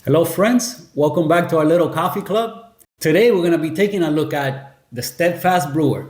Hello friends, welcome back to our little coffee club. Today we're going to be taking a look at the Steadfast Brewer.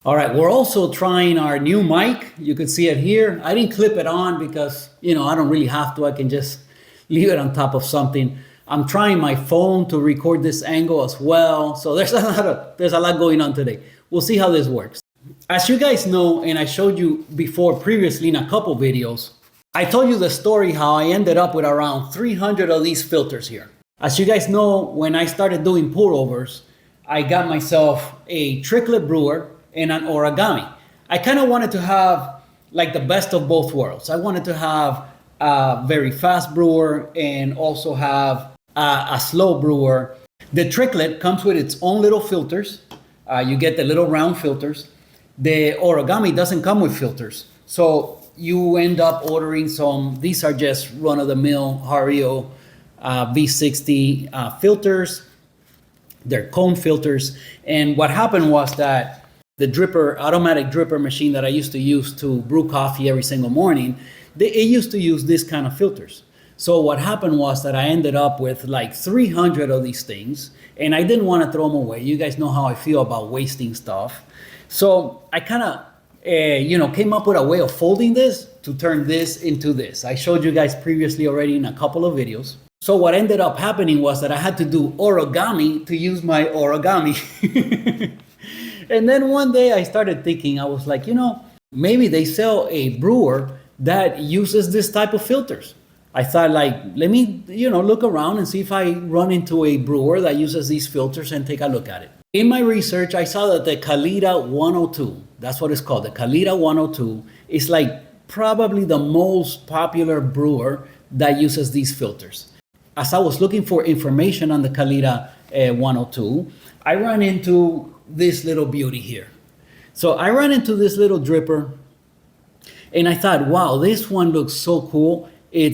All right, we're also trying our new mic. You can see it here. I didn't clip it on because, I don't really have to. I can just leave it on top of something. I'm trying my phone to record this angle as well. So there's a lot going on today. We'll see how this works. As you guys know, and I showed you before previously in a couple videos, I told you the story how I ended up with around 300 of these filters here. As you guys know, when I started doing pour-overs, I got myself a tricklet brewer and an origami. I kind of wanted to have like the best of both worlds. I wanted to have a very fast brewer and also have a slow brewer. The tricklet comes with its own little filters. You get the little round filters. The origami doesn't come with filters. So you end up ordering some, these are just run-of-the-mill Hario V60 filters. They're cone filters. And what happened was that the automatic dripper machine that I used to use to brew coffee every single morning, it used to use this kind of filters. So what happened was that I ended up with like 300 of these things, and I didn't want to throw them away. You guys know how I feel about wasting stuff. So I kind of, came up with a way of folding this to turn this into this. I showed you guys previously already in a couple of videos. So what ended up happening was that I had to do origami to use my origami. And then one day I started thinking, I was like, maybe they sell a brewer that uses this type of filters. I thought let me, look around and see if I run into a brewer that uses these filters and take a look at it. In my research, I saw that the Kalita 102, that's what it's called. The Kalita 102 is like probably the most popular brewer that uses these filters. As I was looking for information on the Kalita 102, I ran into this little beauty here. So I ran into this little dripper and I thought, wow, this one looks so cool. It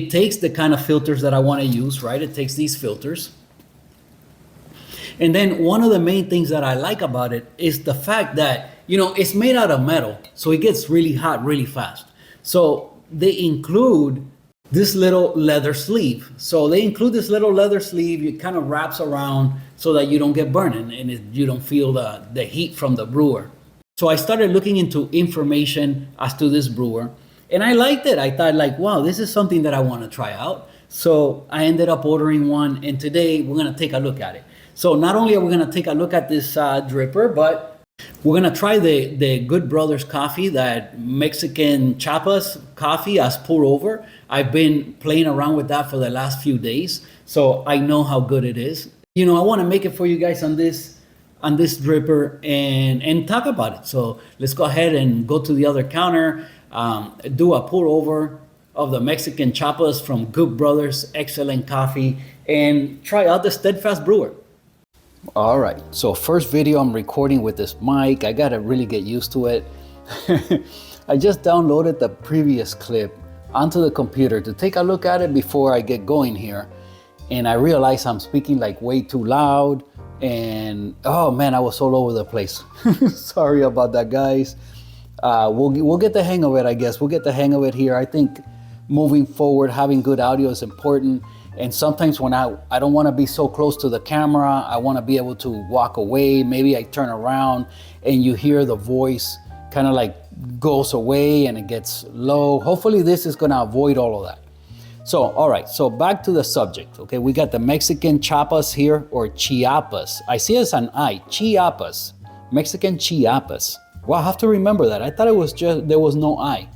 takes the kind of filters that I want to use, right? It takes these filters. And then one of the main things that I like about it is the fact that, it's made out of metal. So it gets really hot really fast. So they include this little leather sleeve. So they include this little leather sleeve. It kind of wraps around so that you don't get burned and you don't feel the heat from the brewer. So I started looking into information as to this brewer and I liked it. I thought wow, this is something that I want to try out. So I ended up ordering one and today we're going to take a look at it. So not only are we going to take a look at this dripper, but we're going to try the Good Brothers coffee, that Mexican Chiapas coffee as pour over. I've been playing around with that for the last few days, so I know how good it is. I want to make it for you guys on this dripper and talk about it. So let's go ahead and go to the other counter, do a pour over of the Mexican Chiapas from Good Brothers, excellent coffee, and try out the Steadfast Brewer. All right, so first video I'm recording with this mic. I gotta really get used to it. I just downloaded the previous clip onto the computer to take a look at it before I get going here. And I realize I'm speaking like way too loud, And oh man, I was all over the place. Sorry about that, guys. We'll get the hang of it, I guess. We'll get the hang of it here. I think moving forward, having good audio is important. And sometimes when I don't want to be so close to the camera, I want to be able to walk away. Maybe I turn around and you hear the voice kind of like goes away and it gets low. Hopefully this is going to avoid all of that. So, all right, so back to the subject. Okay, we got the Mexican Chiapas here, or Chiapas. I see it's an I, Chiapas, Mexican Chiapas. Well, I have to remember that. I thought it was just, there was no I.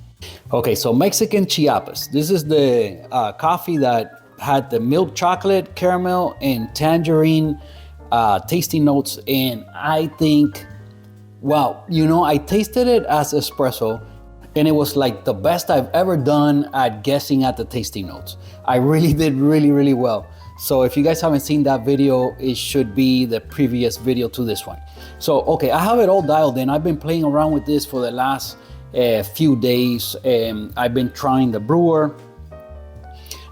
Okay, so Mexican Chiapas. This is the coffee that had the milk chocolate, caramel, and tangerine tasting notes. And I think, well, you know, I tasted it as espresso, and it was like the best I've ever done at guessing at the tasting notes. I really did really well. So if you guys haven't seen that video, it should be the previous video to this one. So, okay, I have it all dialed in. I've been playing around with this for the last few days. I've been trying the brewer.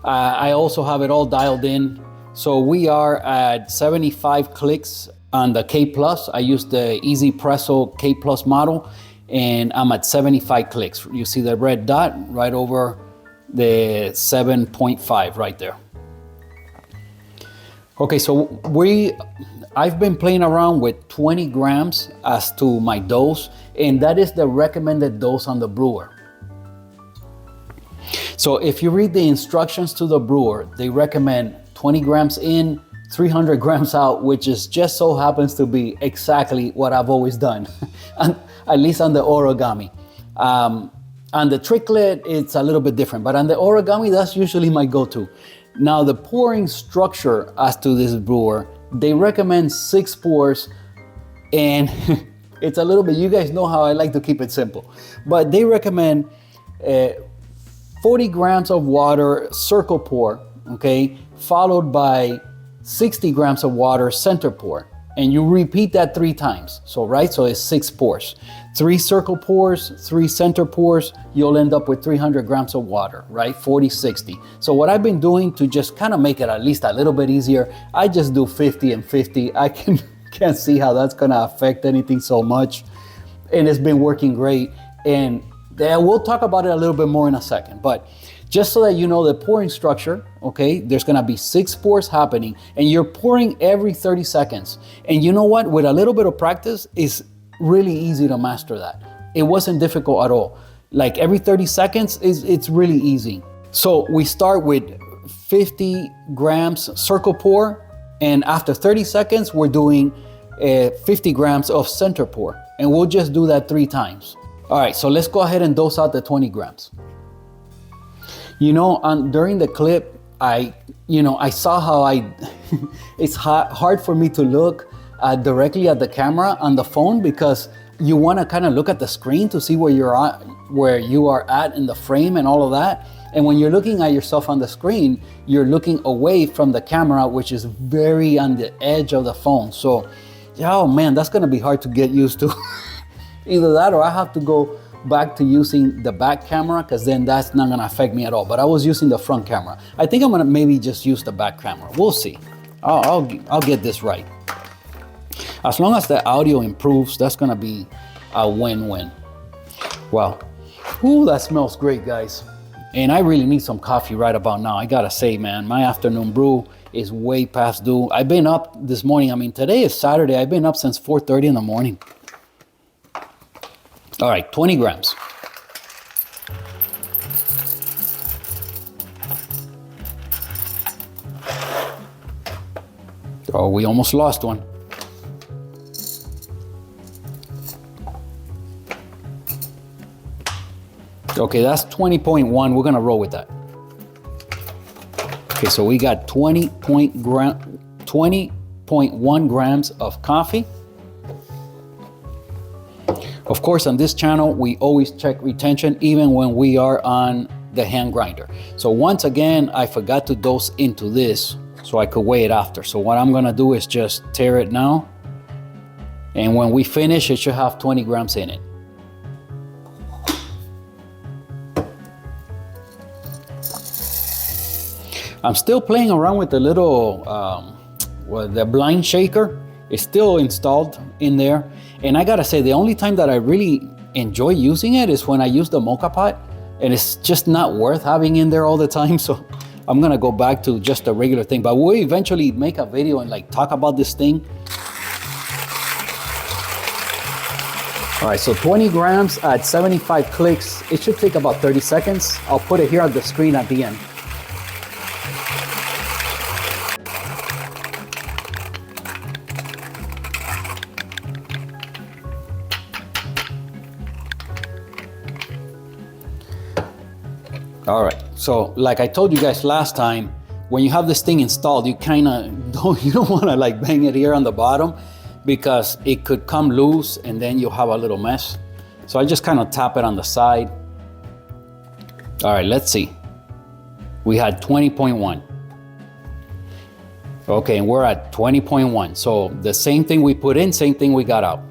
I also have it all dialed in. So we are at 75 clicks on the K+. I use the Easy Presso K+ model, and I'm at 75 clicks. You see the red dot right over the 7.5 right there. Okay, so I've been playing around with 20 grams as to my dose, and that is the recommended dose on the brewer. So if you read the instructions to the brewer, they recommend 20 grams in, 300 grams out, which is just so happens to be exactly what I've always done, at least on the origami. On the triplet, it's a little bit different, but on the origami, that's usually my go-to. Now, the pouring structure as to this brewer, they recommend 6 pours, and it's a little bit, you guys know how I like to keep it simple, but they recommend 40 grams of water, circle pour, okay, followed by 60 grams of water, center pour. And you repeat that 3 times. So, right, so it's 6 pours. 3 circle pours, 3 center pours, you'll end up with 300 grams of water, right? 40, 60. So what I've been doing to just kind of make it at least a little bit easier, I just do 50 and 50. I can't see how that's gonna affect anything so much. And it's been working great. And we'll talk about it a little bit more in a second, but just so that you know the pouring structure, okay, there's gonna be 6 pours happening, and you're pouring every 30 seconds. And you know what? With a little bit of practice, it's really easy to master that. It wasn't difficult at all. Like every 30 seconds, it's really easy. So we start with 50 grams circle pour, and after 30 seconds, we're doing 50 grams of center pour. And we'll just do that 3 times. All right, so let's go ahead and dose out the 20 grams. You know, during the clip, I saw how it's hard for me to look directly at the camera on the phone, because you want to kind of look at the screen to see where you are at in the frame and all of that. And when you're looking at yourself on the screen, you're looking away from the camera, which is very on the edge of the phone. So, oh man, that's going to be hard to get used to. Either that, or I have to go back to using the back camera, because then that's not gonna affect me at all. But I was using the front camera. I think I'm gonna maybe just use the back camera. We'll see. I'll get this right. As long as the audio improves, that's gonna be a win-win. Well, ooh, that smells great, guys. And I really need some coffee right about now. I gotta say, man, my afternoon brew is way past due. I've been up this morning. I mean, today is Saturday. I've been up since 4:30 in the morning. All right, 20 grams. Oh, we almost lost one. Okay, that's 20.1. We're gonna roll with that. Okay, so we got 20.1 grams of coffee. Of course, on this channel, we always check retention even when we are on the hand grinder. So once again, I forgot to dose into this so I could weigh it after. So what I'm gonna do is just tear it now. And when we finish, it should have 20 grams in it. I'm still playing around with the little, the blind shaker. It's still installed in there. And I gotta say, the only time that I really enjoy using it is when I use the mocha pot, and it's just not worth having in there all the time. So I'm gonna go back to just a regular thing, but we'll eventually make a video and like talk about this thing. All right, so 20 grams at 75 clicks. It should take about 30 seconds. I'll put it here on the screen at the end. All right, so like I told you guys last time, when you have this thing installed, you don't want to like bang it here on the bottom, because it could come loose and then you'll have a little mess. So I just kind of tap it on the side. All right, let's see. We had 20.1. Okay, and we're at 20.1. So the same thing we put in, same thing we got out.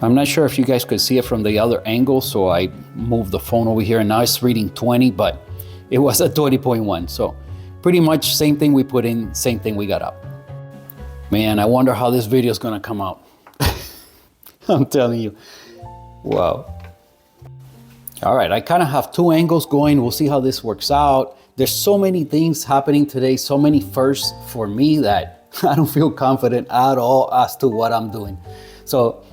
I'm not sure if you guys could see it from the other angle, so I moved the phone over here and now it's reading 20, but it was at 20.1. So pretty much same thing we put in, same thing we got out. Man, I wonder how this video is gonna come out. I'm telling you, wow. All right, I kind of have two angles going. We'll see how this works out. There's so many things happening today, so many firsts for me that I don't feel confident at all as to what I'm doing. So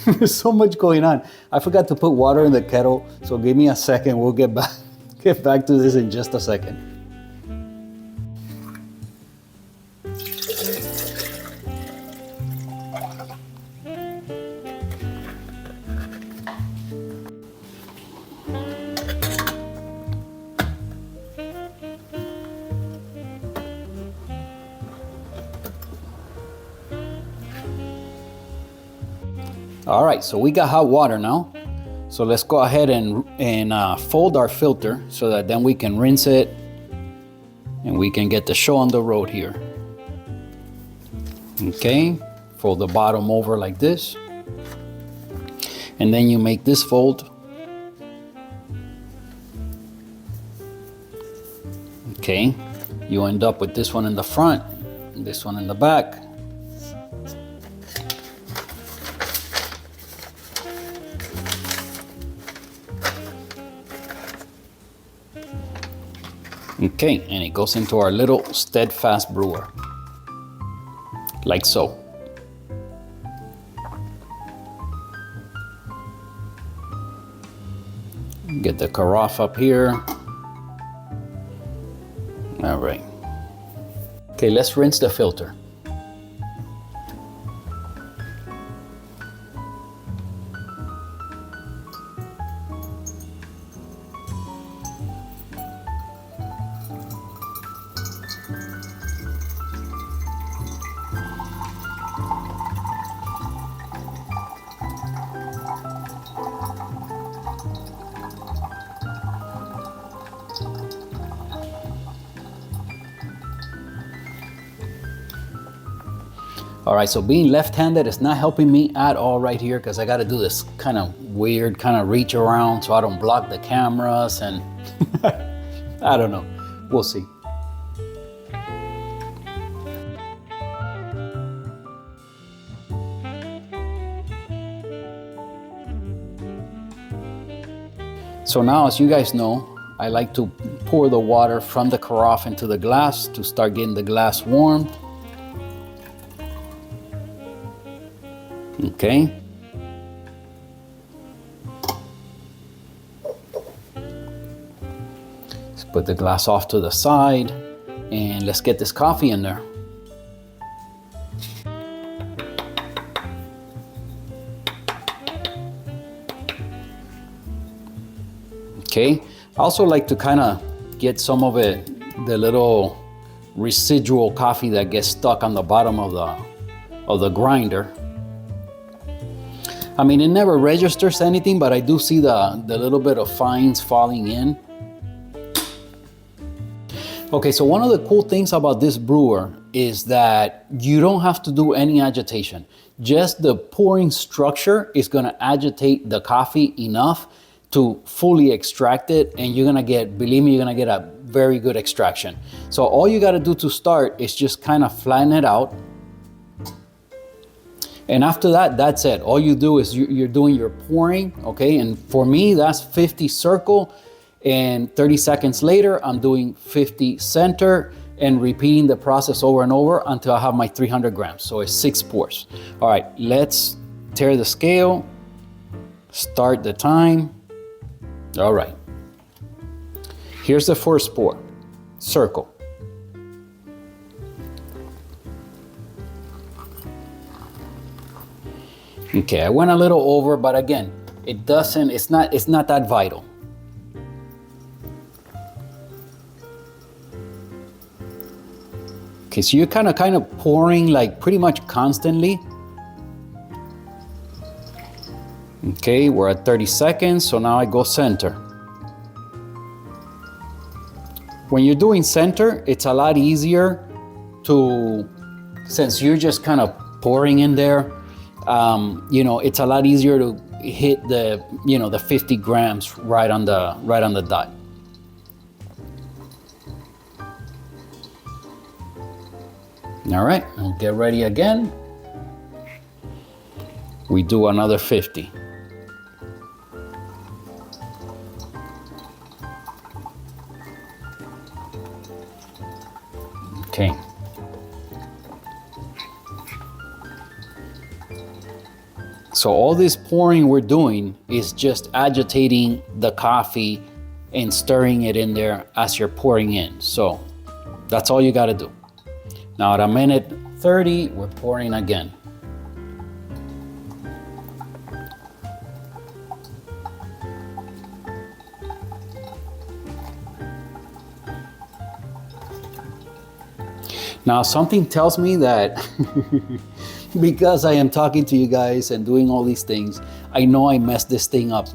there's so much going on. I forgot to put water in the kettle, so give me a second. We'll get back to this in just a second. All right, so we got hot water now. So let's go ahead and fold our filter so that then we can rinse it and we can get the show on the road here. Okay, fold the bottom over like this. And then you make this fold. Okay, you end up with this one in the front and this one in the back. Okay, and it goes into our little Steadfast Brewer, like so. Get the carafe up here. All right. Okay, let's rinse the filter. All right, so being left-handed is not helping me at all right here, because I got to do this kind of weird kind of reach around so I don't block the cameras, and I don't know. We'll see. So now, as you guys know, I like to pour the water from the carafe into the glass to start getting the glass warm. Okay. Let's put the glass off to the side and let's get this coffee in there. Okay. I also like to kind of get some of it, the little residual coffee that gets stuck on the bottom of the grinder. I mean, it never registers anything, but I do see the little bit of fines falling in. Okay, so one of the cool things about this brewer is that you don't have to do any agitation. Just the pouring structure is gonna agitate the coffee enough to fully extract it, and you're gonna get, believe me, you're gonna get a very good extraction. So all you gotta do to start is just kind of flatten it out And after that, that's it. All you do is you're doing your pouring, okay? And for me, that's 50 circle, and 30 seconds later, I'm doing 50 center, and repeating the process over and over until I have my 300 grams. So it's 6 pours. All right, let's tear the scale, start the time. All right. Here's the first pour, circle. Okay, I went a little over, but again, it's not that vital. Okay, so you're kind of pouring like pretty much constantly. Okay, we're at 30 seconds, so now I go center. When you're doing center, it's a lot easier since you're just kind of pouring in there, it's a lot easier to hit the 50 grams right on the dot. All right, we'll get ready again. We do another 50. Okay. So all this pouring we're doing is just agitating the coffee and stirring it in there as you're pouring in. So that's all you got to do. Now at a minute 30, we're pouring again. Now something tells me that because I am talking to you guys and doing all these things, I know I messed this thing up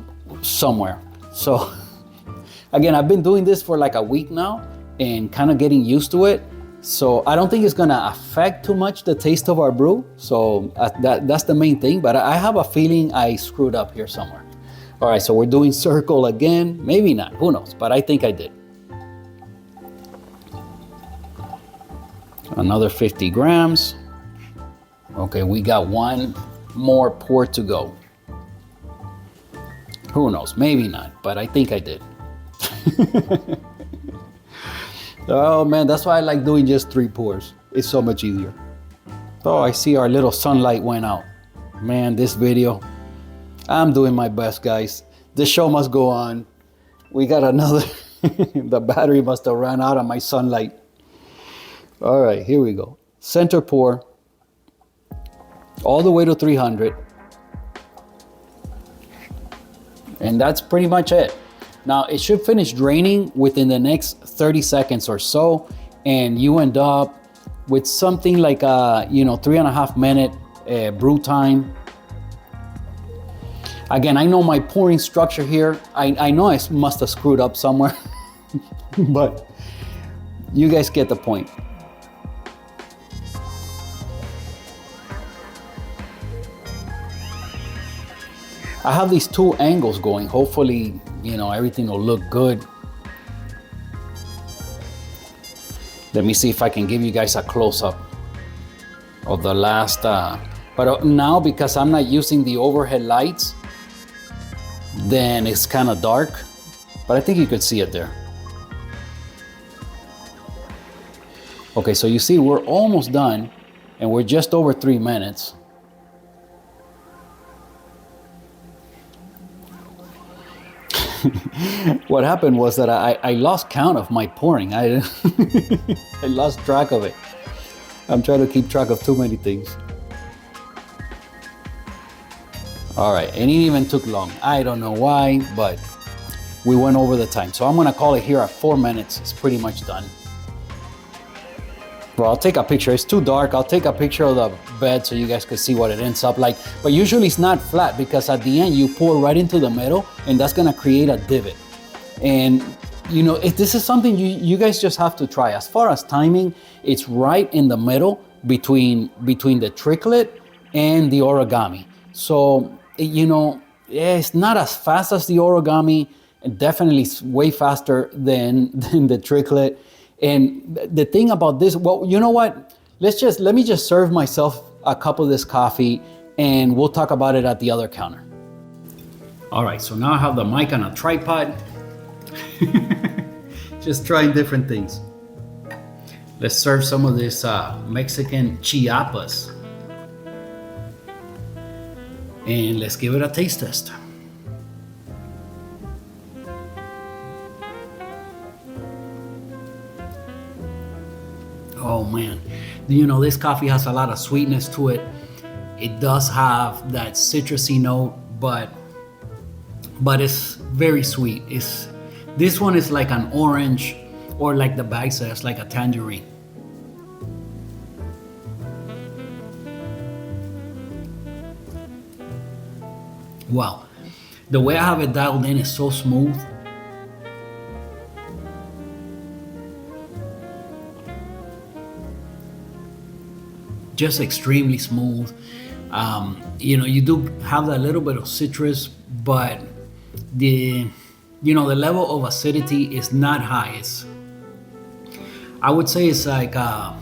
somewhere. So again, I've been doing this for like a week now and kind of getting used to it. So I don't think it's gonna affect too much the taste of our brew. So that's the main thing, but I have a feeling I screwed up here somewhere. All right, so we're doing circle again. Maybe not, who knows, but I think I did. Another 50 grams. Okay, we got one more pour to go. Who knows, maybe not, but I think I did. Oh man, that's why I like doing just 3 pours. It's so much easier. Oh, I see our little sunlight went out. Man, this video, I'm doing my best, guys. The show must go on. We got another, the battery must have ran out of my sunlight. All right, here we go. Center pour, all the way to 300. And that's pretty much it. Now it should finish draining within the next 30 seconds or so, and you end up with something like a 3.5 minute brew time. Again, I know my pouring structure here. I know I must have screwed up somewhere, but you guys get the point. I have these 2 angles going. Hopefully, everything will look good. Let me see if I can give you guys a close-up of the last, but now because I'm not using the overhead lights, then it's kind of dark, but I think you could see it there. Okay, so you see we're almost done and we're just over 3 minutes. What happened was that I lost count of my pouring. I lost track of it. I'm trying to keep track of too many things. All right, and it even took long. I don't know why, but we went over the time. So I'm gonna call it here at 4 minutes. It's pretty much done. Well, I'll take a picture. It's too dark. I'll take a picture of the bed so you guys can see what it ends up like. But usually it's not flat because at the end you pour right into the middle and that's gonna create a divot. And this is something you guys just have to try. As far as timing, it's right in the middle between the tricklet and the origami. So, it's not as fast as the origami, and definitely way faster than the tricklet. And the thing about this, well, you know what? Let me just serve myself a cup of this coffee and we'll talk about it at the other counter. All right, so now I have the mic on a tripod. Just trying different things. Let's serve some of this Mexican Chiapas. And let's give it a taste test. Oh man, you know, this coffee has a lot of sweetness to it. It does have that citrusy note, but it's very sweet. This one is like an orange, or like the bag says, like a tangerine. Wow, the way I have it dialed in is so smooth. Just extremely smooth. You know, you do have that little bit of citrus, but the level of acidity is not high. I would say it's like at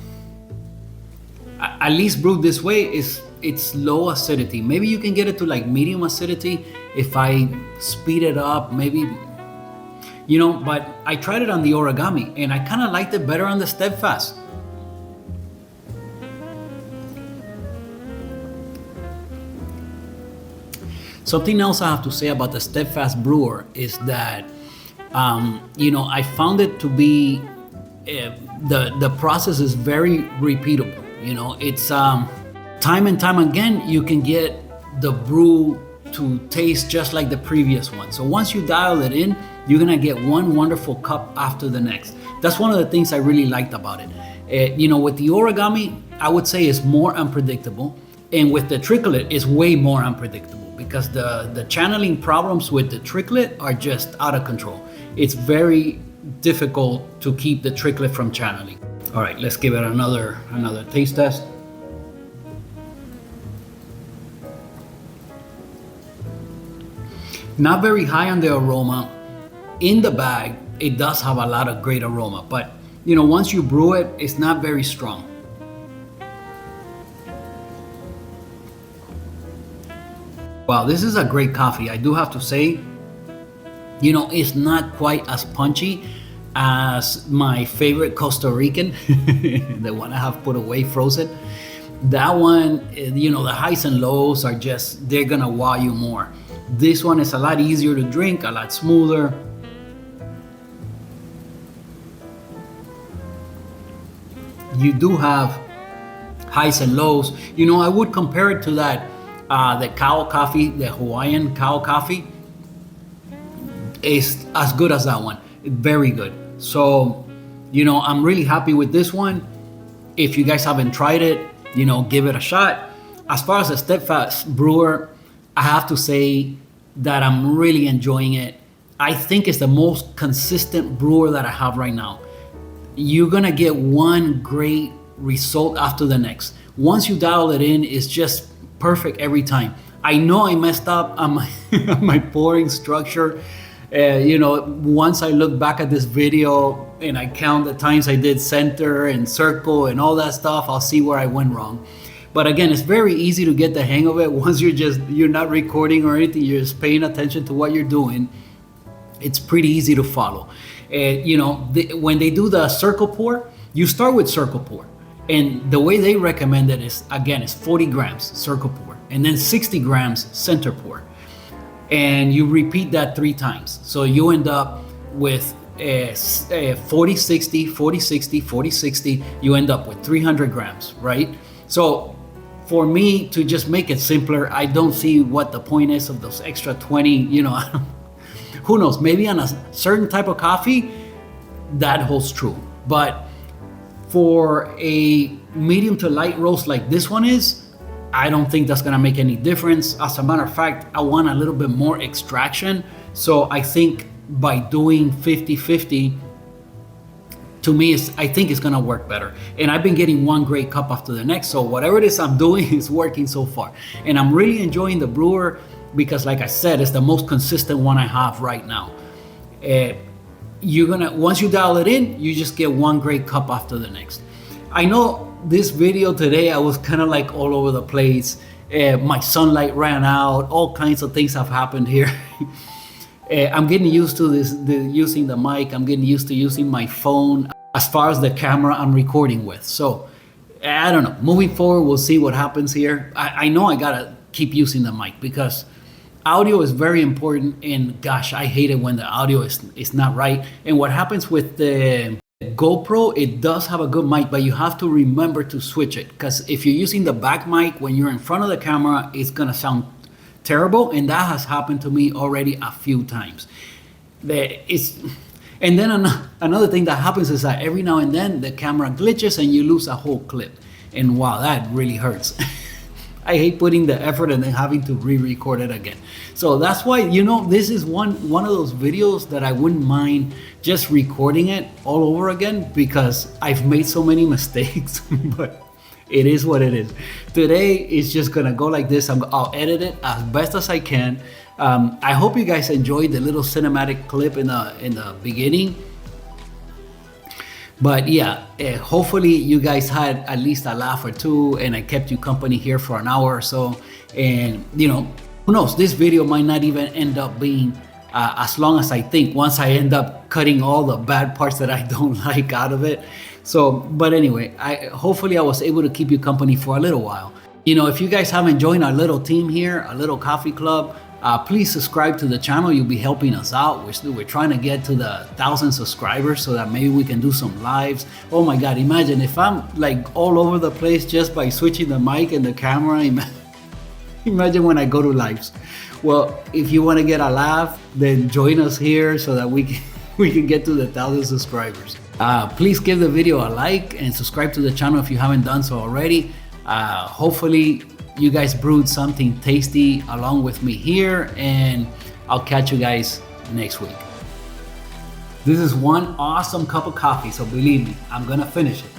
least brewed this way, it's low acidity. Maybe you can get it to like medium acidity if I speed it up, maybe, you know, but I tried it on the Origami and I kind of liked it better on the Steadfast. Something else I have to say about the Steadfast Brewer is that, you know, I found it to be, the process is very repeatable. You know, it's time and time again, you can get the brew to taste just like the previous one. So once you dial it in, you're gonna get one wonderful cup after the next. That's one of the things I really liked about it. You know, with the Origami, I would say it's more unpredictable. And with the Tricklet, it's way more unpredictable, because the channeling problems with the Tricklet are just out of control. It's very difficult to keep the Tricklet from channeling. All right, let's give it another taste test. Not very high on the aroma. In the bag, it does have a lot of great aroma, but you know, once you brew it, it's not very strong. Wow, this is a great coffee. I do have to say, you know, it's not quite as punchy as my favorite Costa Rican, the one I have put away frozen. That one, you know, the highs and lows are just, they're gonna wow you more. This one is a lot easier to drink, a lot smoother. You do have highs and lows. You know, I would compare it to that the cow coffee, the Hawaiian cow coffee is as good as that one. Very good. So, you know, I'm really happy with this one. If you guys haven't tried it, you know, give it a shot. As far as the Steadfast Brewer, I have to say that I'm really enjoying it. I think it's the most consistent brewer that I have right now. You're gonna get one great result after the next. Once you dial it in, it's just perfect every time. I know I messed up on my pouring structure. You know, once I look back at this video and I count the times I did center and circle and all that stuff, I'll see where I went wrong. But again, it's very easy to get the hang of it once you're not recording or anything, you're just paying attention to what you're doing. It's pretty easy to follow. You know, when they do the circle pour, you start with circle pour. And the way they recommend it is, again, it's 40 grams circle pour and then 60 grams center pour. And you repeat that 3 times. So you end up with 40, 60, 40, 60, 40, 60. You end up with 300 grams, right? So for me to just make it simpler, I don't see what the point is of those extra 20, you know, who knows, maybe on a certain type of coffee, that holds true. But for a medium to light roast like this one is, I don't think that's gonna make any difference. As a matter of fact, I want a little bit more extraction. So I think by doing 50-50, to me, I think it's gonna work better. And I've been getting one great cup after the next. So whatever it is I'm doing is working so far. And I'm really enjoying the brewer because, like I said, it's the most consistent one I have right now. Once you dial it in, you just get one great cup after the next. I know this video today, I was kind of like all over the place My sunlight ran out. All kinds of things have happened here. I'm getting used to using the mic. I'm getting used to using my phone as far as the camera I'm recording with. So I don't know. Moving forward, we'll see what happens here. I know I gotta keep using the mic because audio is very important. And gosh, I hate it when the audio is not right. And what happens with the GoPro, it does have a good mic, but you have to remember to switch it, because if you're using the back mic when you're in front of the camera, it's gonna sound terrible, and that has happened to me already a few times. And then another thing that happens is that every now and then the camera glitches and you lose a whole clip, and wow, that really hurts. I hate putting the effort and then having to re-record it again. So that's why, this is one of those videos that I wouldn't mind just recording it all over again, because I've made so many mistakes. But it is what it is. Today is just gonna go like this. I'll edit it as best as I can. I hope you guys enjoyed the little cinematic clip in the beginning. But yeah, hopefully you guys had at least a laugh or two, and I kept you company here for an hour or so. And who knows, this video might not even end up being as long as I think, once I end up cutting all the bad parts that I don't like out of it. So, but anyway, hopefully I was able to keep you company for a little while. If you guys haven't joined our little team here, a little coffee club, please subscribe to the channel. You'll be helping us out. We're trying to get to the 1,000 subscribers so that maybe we can do some lives. Oh my God, imagine if I'm like all over the place just by switching the mic and the camera. Imagine when I go to lives. Well, if you want to get a laugh, then join us here so that we can get to the 1,000 subscribers. Please give the video a like and subscribe to the channel if you haven't done so already. Hopefully you guys brewed something tasty along with me here, and I'll catch you guys next week. This is one awesome cup of coffee, so believe me, I'm gonna finish it.